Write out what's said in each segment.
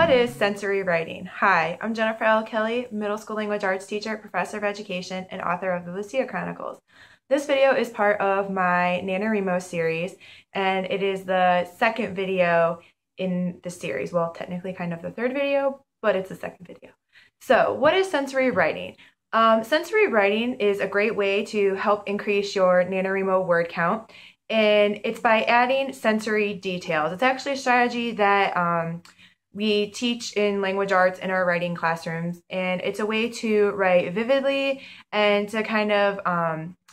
What is sensory writing? Hi, I'm Jennifer L. Kelly, middle school language arts teacher, professor of education, and author of the Lucia Chronicles. This video is part of my NaNoWriMo series, and it is the second video in the series. Well, technically kind of the third video, but it's the second video. So, what is sensory writing? Sensory writing is a great way to help increase your NaNoWriMo word count, and it's by adding sensory details. It's actually a strategy that we teach in language arts in our writing classrooms, and it's a way to write vividly and to kind of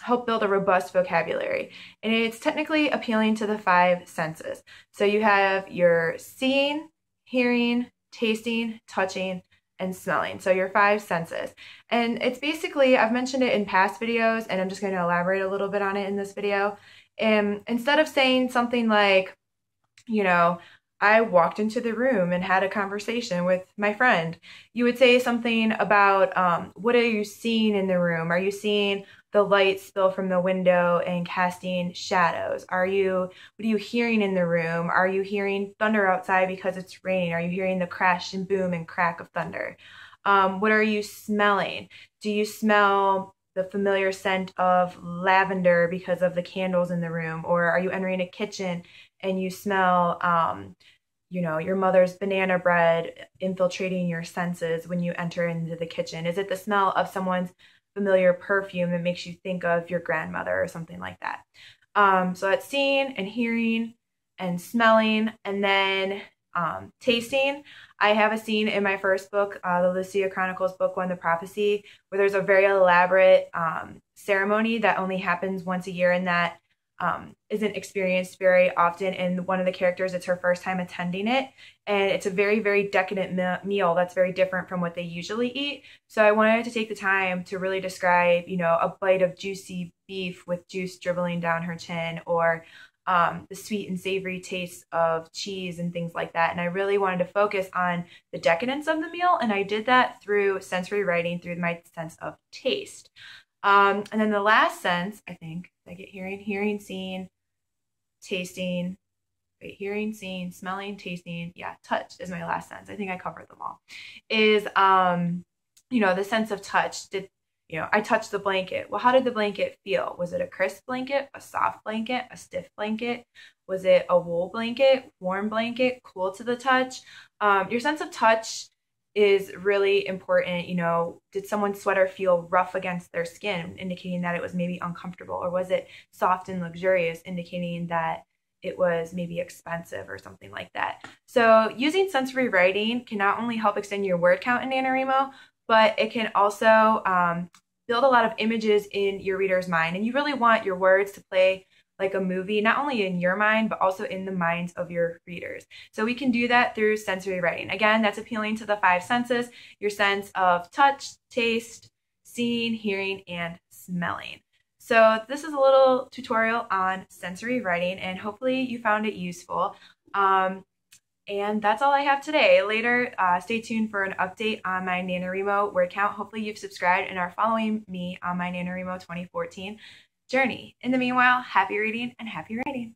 help build a robust vocabulary. And it's technically appealing to the 5 senses. So you have your seeing, hearing, tasting, touching, and smelling. So your 5 senses. And it's basically, I've mentioned it in past videos, and I'm just going to elaborate a little bit on it in this video. And instead of saying something like, I walked into the room and had a conversation with my friend, you would say something about what are you seeing in the room? Are you seeing the light spill from the window and casting shadows? What are you hearing in the room? Are you hearing thunder outside because it's raining? Are you hearing the crash and boom and crack of thunder? What are you smelling? Do you smell the familiar scent of lavender because of the candles in the room? Or are you entering a kitchen and you smell your mother's banana bread infiltrating your senses when you enter into the kitchen? Is it the smell of someone's familiar perfume that makes you think of your grandmother or something like that? So that's seeing and hearing and smelling. And then tasting. I have a scene in my first book, the Lucia Chronicles, book 1, The Prophecy, where there's a very elaborate ceremony that only happens once a year, and that isn't experienced very often. And one of the characters, it's her first time attending it, and it's a very, very decadent meal that's very different from what they usually eat. So I wanted to take the time to really describe, a bite of juicy beef with juice dribbling down her chin, or the sweet and savory taste of cheese and things like that. And I really wanted to focus on the decadence of the meal, and I did that through sensory writing, through my sense of taste. And then the last sense, I think, I get hearing, seeing, tasting, hearing, seeing, smelling, tasting, touch is my last sense. I think I covered them all. Is, the sense of touch. I touched the blanket. Well, how did the blanket feel? Was it a crisp blanket, a soft blanket, a stiff blanket? Was it a wool blanket, warm blanket, cool to the touch? Your sense of touch is really important. Did someone's sweater feel rough against their skin, indicating that it was maybe uncomfortable? Or was it soft and luxurious, indicating that it was maybe expensive or something like that? So using sensory writing can not only help extend your word count in NaNoWriMo, but it can also build a lot of images in your reader's mind. And you really want your words to play like a movie, not only in your mind, but also in the minds of your readers. So we can do that through sensory writing. Again, that's appealing to the 5 senses, your sense of touch, taste, seeing, hearing, and smelling. So this is a little tutorial on sensory writing, and hopefully you found it useful. And that's all I have today. Later, stay tuned for an update on my NaNoWriMo word count. Hopefully you've subscribed and are following me on my NaNoWriMo 2014 journey. In the meanwhile, happy reading and happy writing.